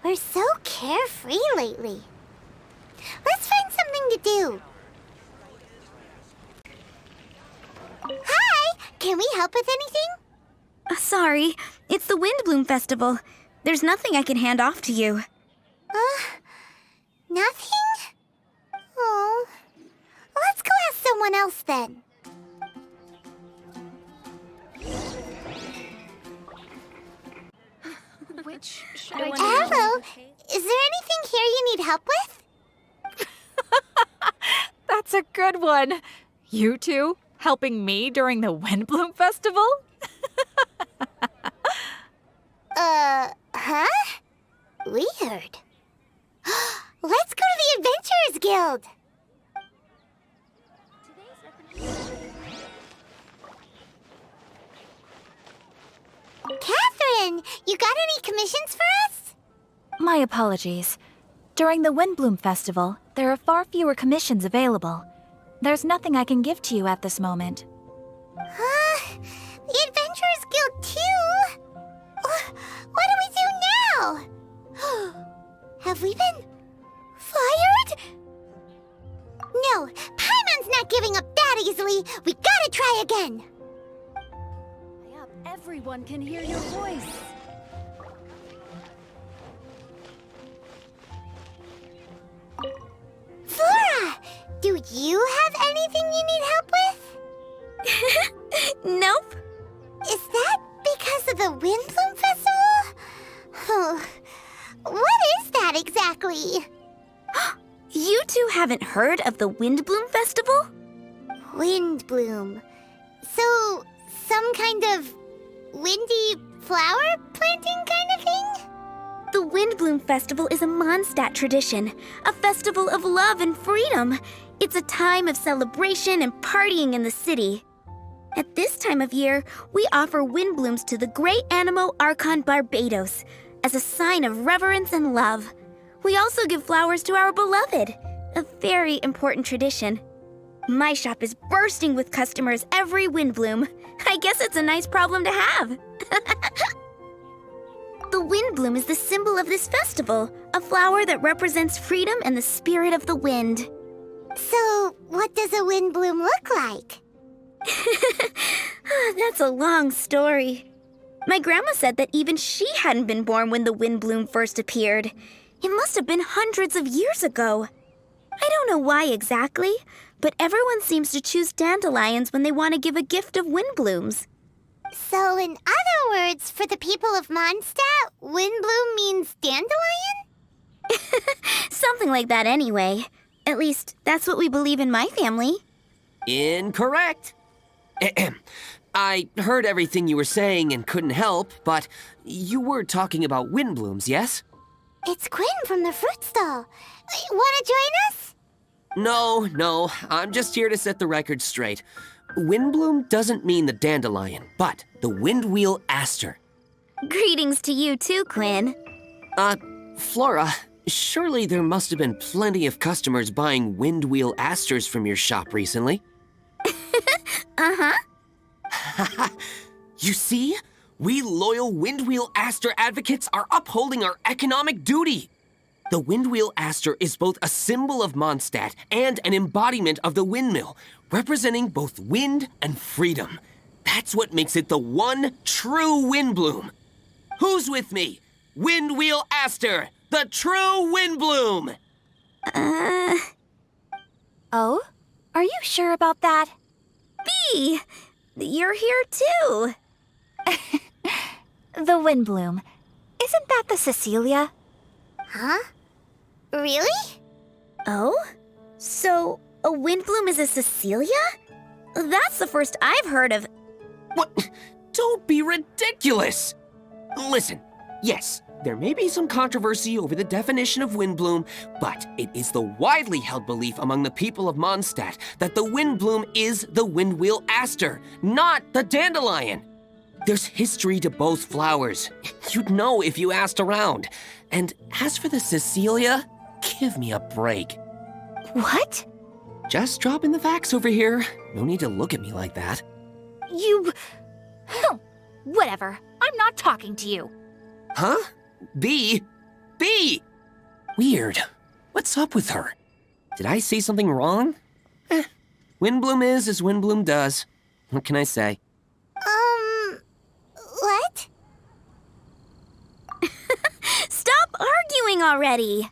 We're so carefree lately. Let's find something to do. Hi! Can we help with anything? Sorry, it's the Windblume Festival. There's nothing I can hand off to you. Nothing? Oh. Let's go ask someone else then. Hello? Is there anything here you need help with? That's a good one. You two helping me during the Windblume Festival? Huh? Weird. Let's go to the Adventurers Guild. Catherine, you got any commissions for us? My apologies. During the Windblume Festival, there are far fewer commissions available. There's nothing I can give to you at this moment. The Adventurers Guild too? What do we do now? Have we been fired? No, Paimon's not giving up that easily. We gotta try again. Everyone can hear your voice. Flora, do you have anything you need help with? Nope. Is that because of the Windblume Festival? Oh, what is that exactly? You two haven't heard of the Windblume Festival? Windblume. So, some kind of windy flower planting kind of thing? The Windblume Festival is a Mondstadt tradition, a festival of love and freedom. It's a time of celebration and partying in the city. At this time of year, we offer windblooms to the great Animo Archon Barbados as a sign of reverence and love. We also give flowers to our beloved, a very important tradition. My shop is bursting with customers every Windblume. I guess it's a nice problem to have. The Windblume is the symbol of this festival, a flower that represents freedom and the spirit of the wind. So, what does a windbloom look like? That's a long story. My grandma said that even she hadn't been born when the Windblume first appeared. It must have been hundreds of years ago. I don't know why exactly, but everyone seems to choose dandelions when they want to give a gift of windblooms. So, in other words, for the people of Mondstadt, windbloom means dandelion? Something like that anyway. At least, that's what we believe in my family. Incorrect. I heard everything you were saying and couldn't help, but you were talking about windblooms, yes? It's Quinn from the fruit stall. Wanna join us? No, I'm just here to set the record straight. Windbloom doesn't mean the dandelion, but the windwheel aster. Greetings to you too, Quinn. Flora, surely there must have been plenty of customers buying windwheel asters from your shop recently. Uh-huh. You see? We loyal windwheel aster advocates are upholding our economic duty. The windwheel aster is both a symbol of Mondstadt and an embodiment of the windmill, representing both wind and freedom. That's what makes it the one true windbloom. Who's with me? Windwheel aster, the true windbloom! Oh? Are you sure about that? Bee! You're here too. The Windblume. Isn't that the Cecilia? Huh? Really? Oh? So, a windbloom is a Cecilia? That's the first I've heard of. What? Don't be ridiculous! Listen, yes, there may be some controversy over the definition of windbloom, but it is the widely held belief among the people of Mondstadt that the windbloom is the windwheel aster, not the dandelion. There's history to both flowers. You'd know if you asked around. And as for the Cecilia, give me a break. What? Just dropping the facts over here. No need to look at me like that. You... Whatever. I'm not talking to you. Huh? Bee? be? Weird. What's up with her? Did I say something wrong? Windblume is as Windblume does. What can I say? What? Stop arguing already!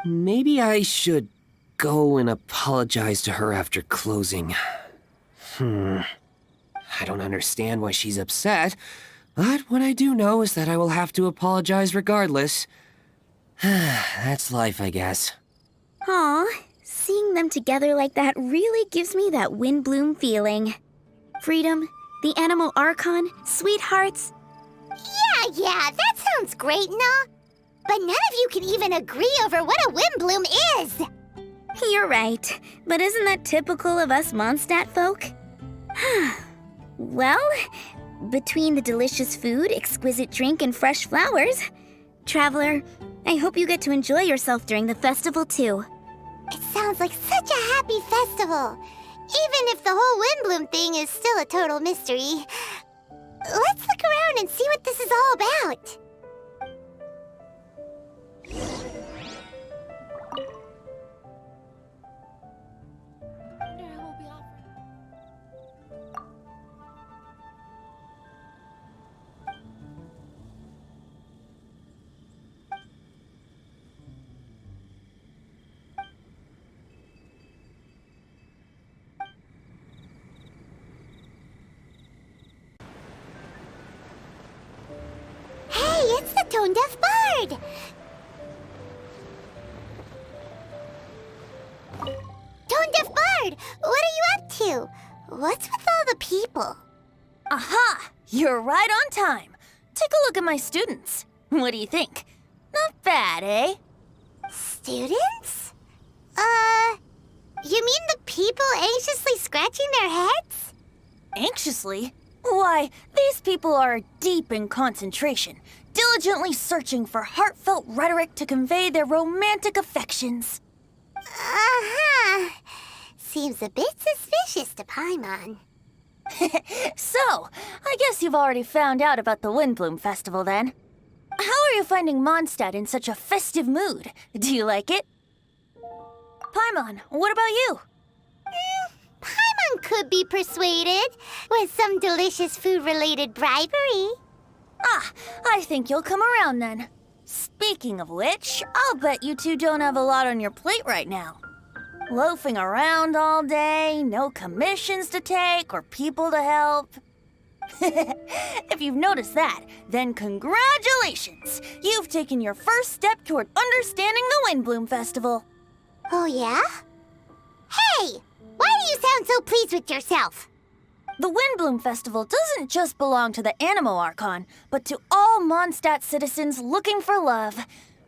Maybe I should go and apologize to her after closing. I don't understand why she's upset, but what I do know is that I will have to apologize regardless. That's life, I guess. Aw, seeing them together like that really gives me that Windblume feeling. Freedom, the Animal Archon, sweethearts. Yeah, that sounds great, no? But none of you can even agree over what a Windblume is! You're right, but isn't that typical of us Mondstadt folk? Well, between the delicious food, exquisite drink, and fresh flowers, Traveler, I hope you get to enjoy yourself during the festival too. It sounds like such a happy festival, even if the whole Windblume thing is still a total mystery. Let's look around and see what this is all about. Hey, it's the tone-deaf bard! Tone-deaf bard, what are you up to? What's with all the people? Aha! You're right on time. Take a look at my students. What do you think? Not bad, eh? Students? You mean the people anxiously scratching their heads? Anxiously? Why, these people are deep in concentration, diligently searching for heartfelt rhetoric to convey their romantic affections. Uh-huh. Seems a bit suspicious to Paimon. So, I guess you've already found out about the Windblume Festival then. How are you finding Mondstadt in such a festive mood? Do you like it? Paimon, what about you? Paimon could be persuaded with some delicious food-related bribery. Ah, I think you'll come around then. Speaking of which, I'll bet you two don't have a lot on your plate right now. Loafing around all day, no commissions to take or people to help. If you've noticed that, then congratulations! You've taken your first step toward understanding the Windblume Festival. Oh, yeah? Hey! Why do you sound so pleased with yourself? The Windblume Festival doesn't just belong to the Animal Archon, but to all Mondstadt citizens looking for love.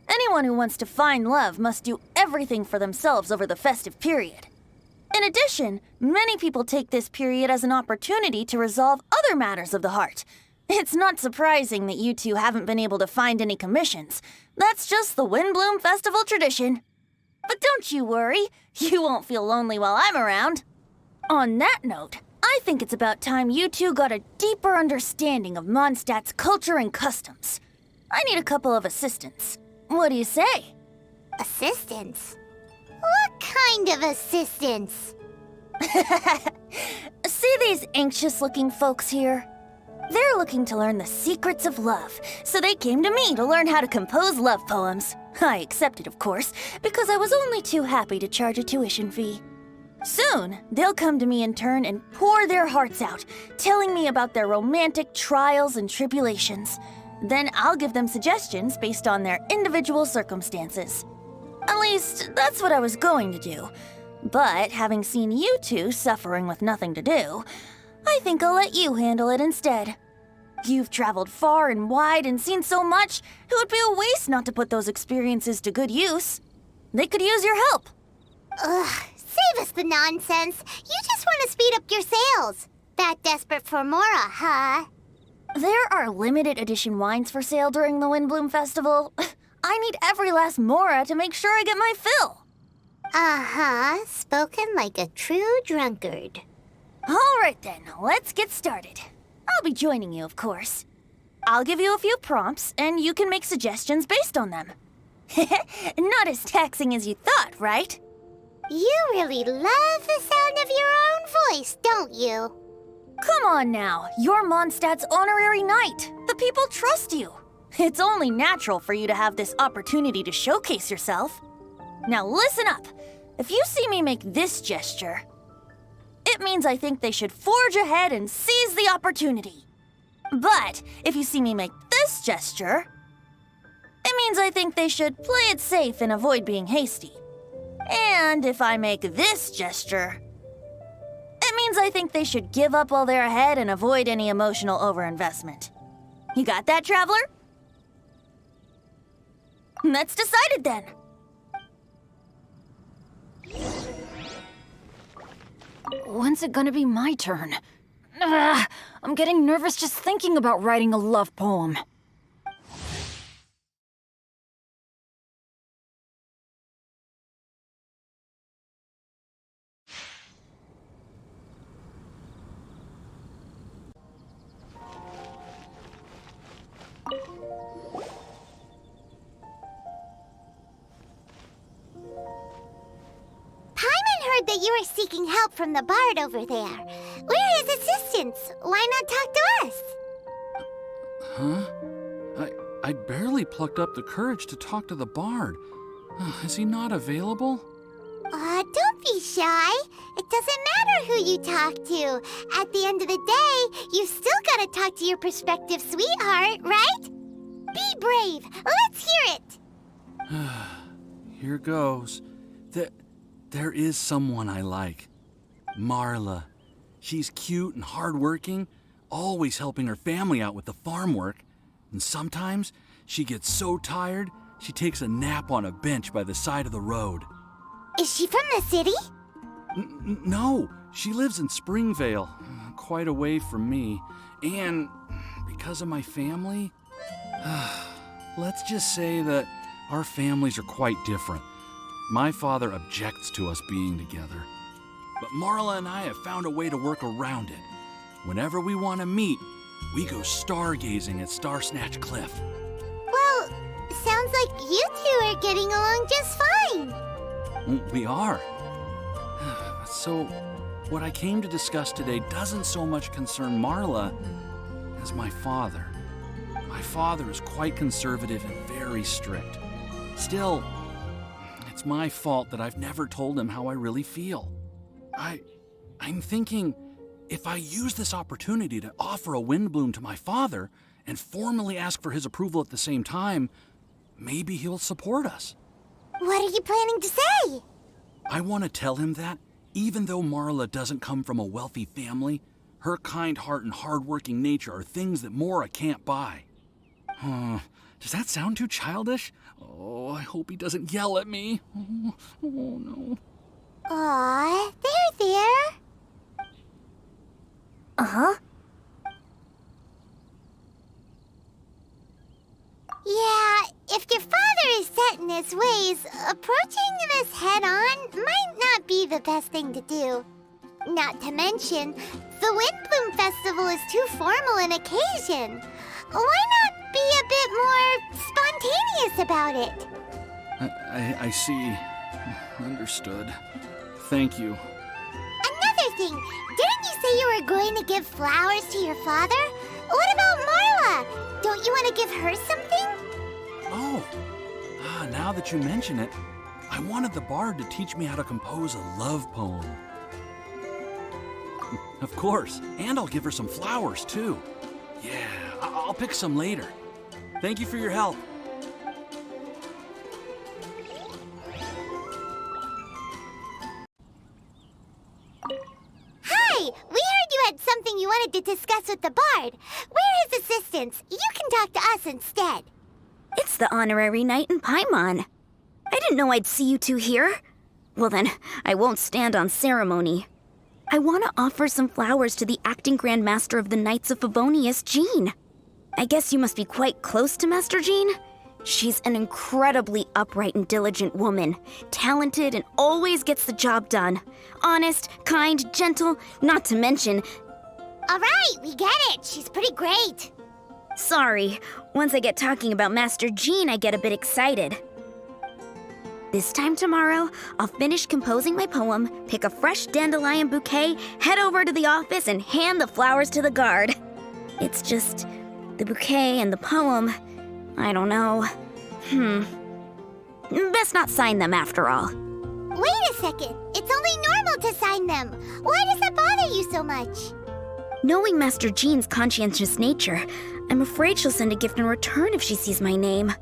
Anyone who wants to find love must do everything for themselves over the festive period. In addition, many people take this period as an opportunity to resolve other matters of the heart. It's not surprising that you two haven't been able to find any commissions. That's just the Windblume Festival tradition. But don't you worry, you won't feel lonely while I'm around. On that note, I think it's about time you two got a deeper understanding of Mondstadt's culture and customs. I need a couple of assistants. What do you say? Assistance? What kind of assistance? See these anxious-looking folks here? They're looking to learn the secrets of love, so they came to me to learn how to compose love poems. I accepted, of course, because I was only too happy to charge a tuition fee. Soon, they'll come to me in turn and pour their hearts out, telling me about their romantic trials and tribulations. Then I'll give them suggestions based on their individual circumstances. At least, that's what I was going to do. But having seen you two suffering with nothing to do, I think I'll let you handle it instead. You've traveled far and wide and seen so much, it would be a waste not to put those experiences to good use. They could use your help. Ugh, save us the nonsense. You just want to speed up your sales. That desperate for Mora, huh? There are limited edition wines for sale during the Windblume Festival. I need every last Mora to make sure I get my fill. Uh-huh, spoken like a true drunkard. All right then, let's get started. I'll be joining you, of course. I'll give you a few prompts, and you can make suggestions based on them. Not as taxing as you thought, right? You really love the sound of your own voice, don't you? Come on now, you're Mondstadt's honorary knight. The people trust you. It's only natural for you to have this opportunity to showcase yourself. Now listen up. If you see me make this gesture, it means I think they should forge ahead and seize the opportunity. But if you see me make this gesture, it means I think they should play it safe and avoid being hasty. And if I make this gesture, it means I think they should give up while they're ahead and avoid any emotional overinvestment. You got that, Traveler? That's decided then. When's it gonna be my turn? Ugh, I'm getting nervous just thinking about writing a love poem. That you are seeking help from the bard over there. We're his assistants. Why not talk to us? Huh? I barely plucked up the courage to talk to the bard. Is he not available? Don't be shy. It doesn't matter who you talk to. At the end of the day, you still gotta talk to your prospective sweetheart, right? Be brave. Let's hear it. Here goes. There is someone I like. Marla. She's cute and hardworking, always helping her family out with the farm work. And sometimes she gets so tired, she takes a nap on a bench by the side of the road. Is she from the city? No, she lives in Springvale, quite away from me. And because of my family, let's just say that our families are quite different. My father objects to us being together. But Marla and I have found a way to work around it. Whenever we want to meet, we go stargazing at Star Snatch Cliff. Well, sounds like you two are getting along just fine. We are. So, what I came to discuss today doesn't so much concern Marla as my father. My father is quite conservative and very strict. Still, it's my fault that I've never told him how I really feel. I'm thinking, if I use this opportunity to offer a Windblume to my father and formally ask for his approval at the same time, maybe he'll support us. What are you planning to say? I want to tell him that, even though Marla doesn't come from a wealthy family, her kind heart and hardworking nature are things that Mora can't buy. Does that sound too childish? Oh, I hope he doesn't yell at me. Oh no. Aw, there. Uh-huh. Yeah, if your father is set in his ways, approaching this head-on might not be the best thing to do. Not to mention, the Windblume Festival is too formal an occasion. Why not be a bit more spontaneous about it? I see. Understood. Thank you. Another thing, didn't you say you were going to give flowers to your father? What about Marla? Don't you want to give her something? Oh, now that you mention it, I wanted the bard to teach me how to compose a love poem. Of course, and I'll give her some flowers too. Yeah, I'll pick some later. Thank you for your help. Hi, we heard you had something you wanted to discuss with the bard. We're his assistants. You can talk to us instead. It's the honorary knight in Paimon. I didn't know I'd see you two here. Well then, I won't stand on ceremony. I want to offer some flowers to the acting Grand Master of the Knights of Favonius, Jean. I guess you must be quite close to Master Jean? She's an incredibly upright and diligent woman, talented and always gets the job done. Honest, kind, gentle, not to mention... All right, we get it. She's pretty great. Sorry, once I get talking about Master Jean, I get a bit excited. This time tomorrow, I'll finish composing my poem, pick a fresh dandelion bouquet, head over to the office, and hand the flowers to the guard. It's just the bouquet and the poem. I don't know. Best not sign them after all. Wait a second. It's only normal to sign them. Why does that bother you so much? Knowing Master Jean's conscientious nature, I'm afraid she'll send a gift in return if she sees my name.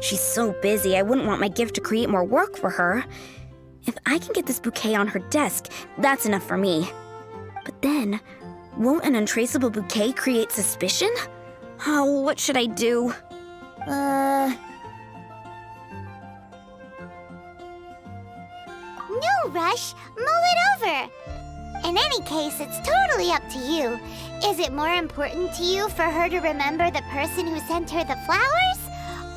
She's so busy, I wouldn't want my gift to create more work for her. If I can get this bouquet on her desk, that's enough for me. But then, won't an untraceable bouquet create suspicion? Oh, what should I do? No rush. Mull it over. In any case, it's totally up to you. Is it more important to you for her to remember the person who sent her the flowers?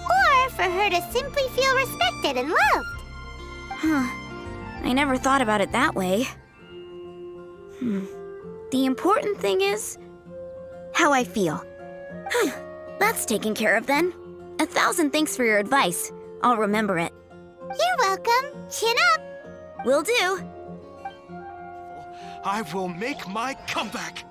Or for her to simply feel respected and loved? I never thought about it that way. The important thing is how I feel. That's taken care of then. 1,000 thanks for your advice. I'll remember it. You're welcome. Chin up. Will do. I will make my comeback!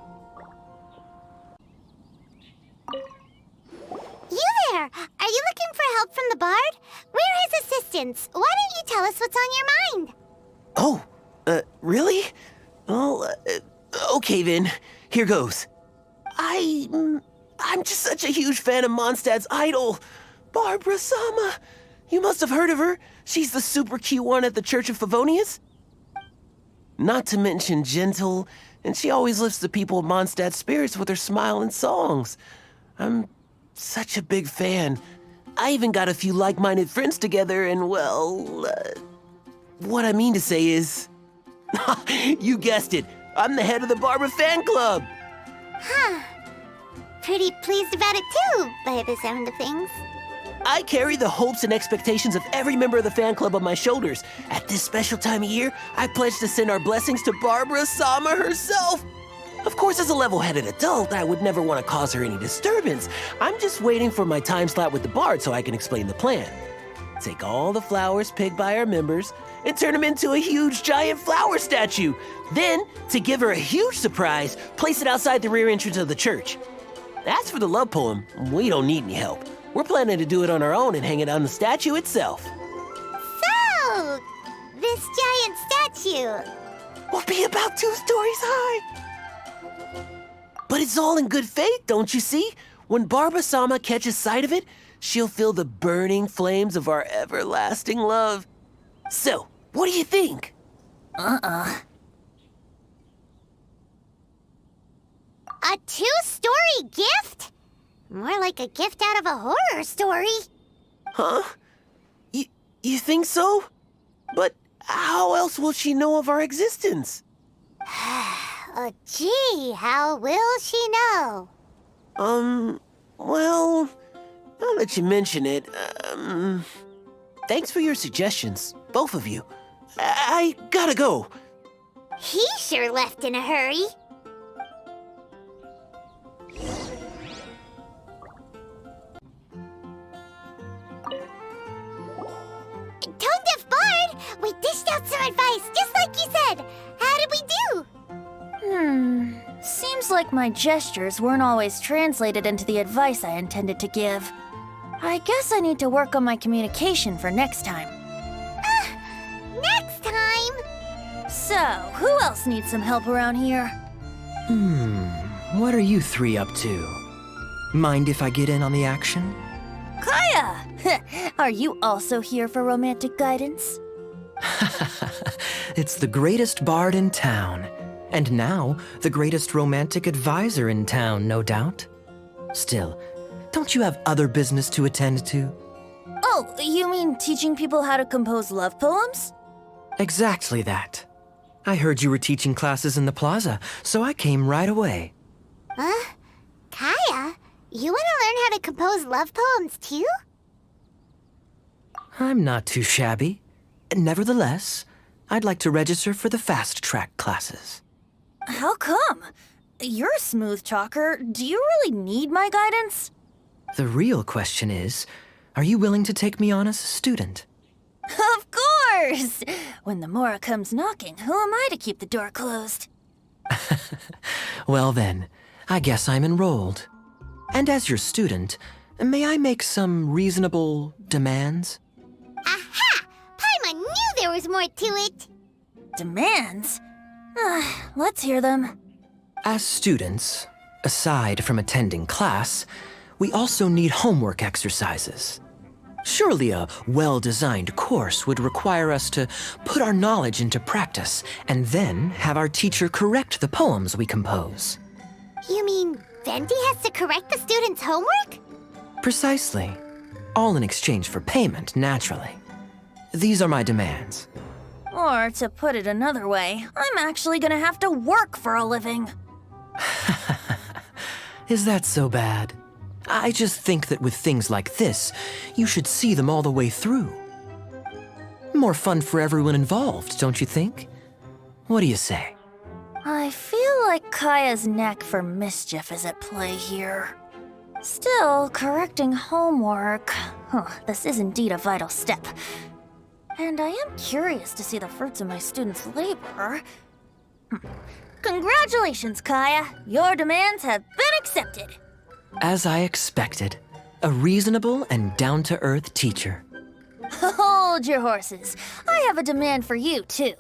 You there! Are you looking for help from the bard? We're his assistants. Why don't you tell us what's on your mind? Oh, really? Well, okay then. Here goes. I'm just such a huge fan of Mondstadt's idol, Barbara Sama. You must have heard of her. She's the super cute one at the Church of Favonius. Not to mention gentle, and she always lifts the people of Mondstadt's spirits with her smile and songs. I'm such a big fan. I even got a few like-minded friends together, and well, what I mean to say is, you guessed it, I'm the head of the Barbara fan club. Huh. Pretty pleased about it too, by the sound of things. I carry the hopes and expectations of every member of the fan club on my shoulders. At this special time of year, I pledge to send our blessings to Barbara Sama herself. Of course, as a level-headed adult, I would never want to cause her any disturbance. I'm just waiting for my time slot with the bard so I can explain the plan. Take all the flowers picked by our members and turn them into a huge giant flower statue. Then, to give her a huge surprise, place it outside the rear entrance of the church. As for the love poem, we don't need any help. We're planning to do it on our own and hang it on the statue itself. So, this giant statue will be about 2 stories high. But it's all in good faith, don't you see? When Barbara Sama catches sight of it, she'll feel the burning flames of our everlasting love. So, what do you think? a 2-story gift? More like a gift out of a horror story. Huh? You think so? But how else will she know of our existence? Gee, how will she know? Well, now that you mention it, thanks for your suggestions, both of you. I gotta go. He sure left in a hurry. Tone-deaf bard! We dished out some advice, just like you said. How did we do? Seems like my gestures weren't always translated into the advice I intended to give. I guess I need to work on my communication for next time. Next time! So, who else needs some help around here? What are you 3 up to? Mind if I get in on the action? Kaya! Are you also here for romantic guidance? It's the greatest bard in town. And now, the greatest romantic advisor in town, no doubt. Still, don't you have other business to attend to? Oh, you mean teaching people how to compose love poems? Exactly that. I heard you were teaching classes in the plaza, so I came right away. Huh? Kaya, you want to learn how to compose love poems too? I'm not too shabby. Nevertheless, I'd like to register for the fast-track classes. How come? You're a smooth talker. Do you really need my guidance? The real question is, are you willing to take me on as a student? Of course! When the Mora comes knocking, who am I to keep the door closed? Well then, I guess I'm enrolled. And as your student, may I make some reasonable demands? Aha! Paimon knew there was more to it! Demands? Let's hear them. As students, aside from attending class, we also need homework exercises. Surely a well-designed course would require us to put our knowledge into practice and then have our teacher correct the poems we compose. You mean Venti has to correct the students' homework? Precisely. All in exchange for payment, naturally. These are my demands. Or, to put it another way, I'm actually gonna have to work for a living. Is that so bad? I just think that with things like this, you should see them all the way through. More fun for everyone involved, don't you think? What do you say? I feel like Kaya's knack for mischief is at play here. Still, correcting homework. This is indeed a vital step. And I am curious to see the fruits of my students' labor. Congratulations, Kaya! Your demands have been accepted! As I expected, a reasonable and down-to-earth teacher. Hold your horses. I have a demand for you, too.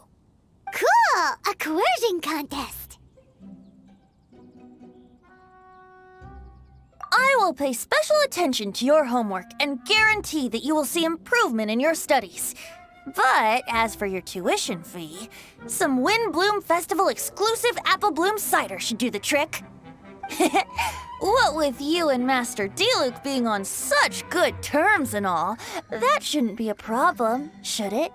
Cool! A coercion contest! I will pay special attention to your homework and guarantee that you will see improvement in your studies. But as for your tuition fee, some Windblume Festival exclusive Apple Bloom cider should do the trick. What with you and Master Diluc being on such good terms and all, that shouldn't be a problem, should it?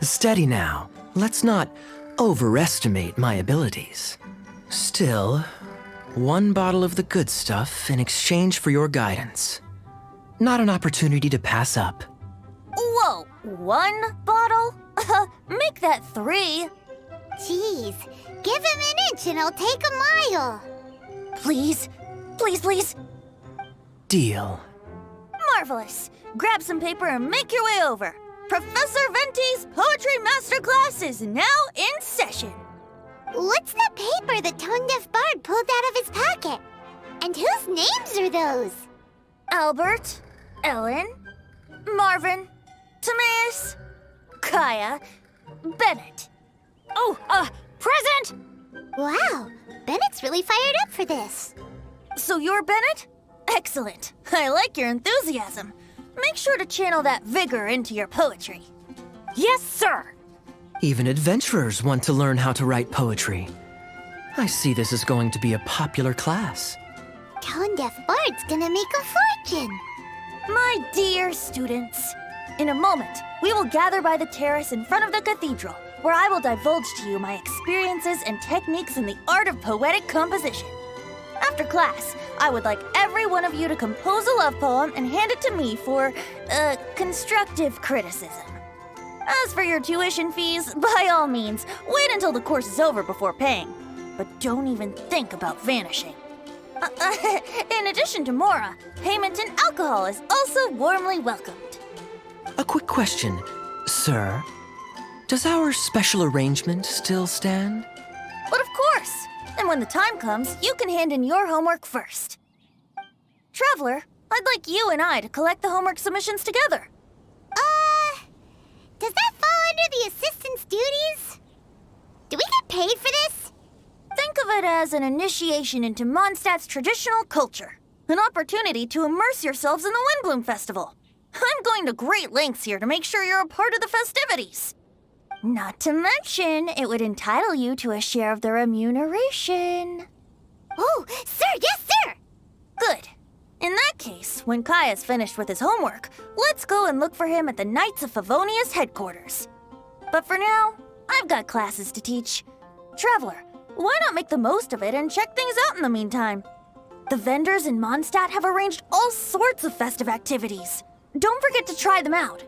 Steady now. Let's not overestimate my abilities. Still, one bottle of the good stuff in exchange for your guidance. Not an opportunity to pass up. Whoa, one bottle? Make that 3. Jeez, give him an inch and I'll take a mile. Please, please, please. Deal. Marvelous. Grab some paper and make your way over. Professor Venti's Poetry Masterclass is now in session. What's the paper the tone-deaf bard pulled out of his pocket? And whose names are those? Albert, Ellen, Marvin, Timaeus, Kaya, Bennett. Oh, present! Wow, Bennett's really fired up for this. So you're Bennett? Excellent. I like your enthusiasm. Make sure to channel that vigor into your poetry. Yes, sir! Even adventurers want to learn how to write poetry. I see this is going to be a popular class. Tone-deaf bard's gonna make a fortune. My dear students, in a moment, we will gather by the terrace in front of the cathedral, where I will divulge to you my experiences and techniques in the art of poetic composition. After class, I would like every one of you to compose a love poem and hand it to me for, constructive criticism. As for your tuition fees, by all means, wait until the course is over before paying. But don't even think about vanishing. In addition to Mora, payment in alcohol is also warmly welcomed. A quick question, sir. Does our special arrangement still stand? But of course! And when the time comes, you can hand in your homework first. Traveler, I'd like you and I to collect the homework submissions together. Does that fall under the assistant's duties? Do we get paid for this? Think of it as an initiation into Mondstadt's traditional culture. An opportunity to immerse yourselves in the Windblume Festival. I'm going to great lengths here to make sure you're a part of the festivities. Not to mention, it would entitle you to a share of the remuneration. Oh, sir, yes, sir! Good. In that case, when Kaya's finished with his homework, let's go and look for him at the Knights of Favonius headquarters. But for now, I've got classes to teach. Traveler, why not make the most of it and check things out in the meantime? The vendors in Mondstadt have arranged all sorts of festive activities. Don't forget to try them out.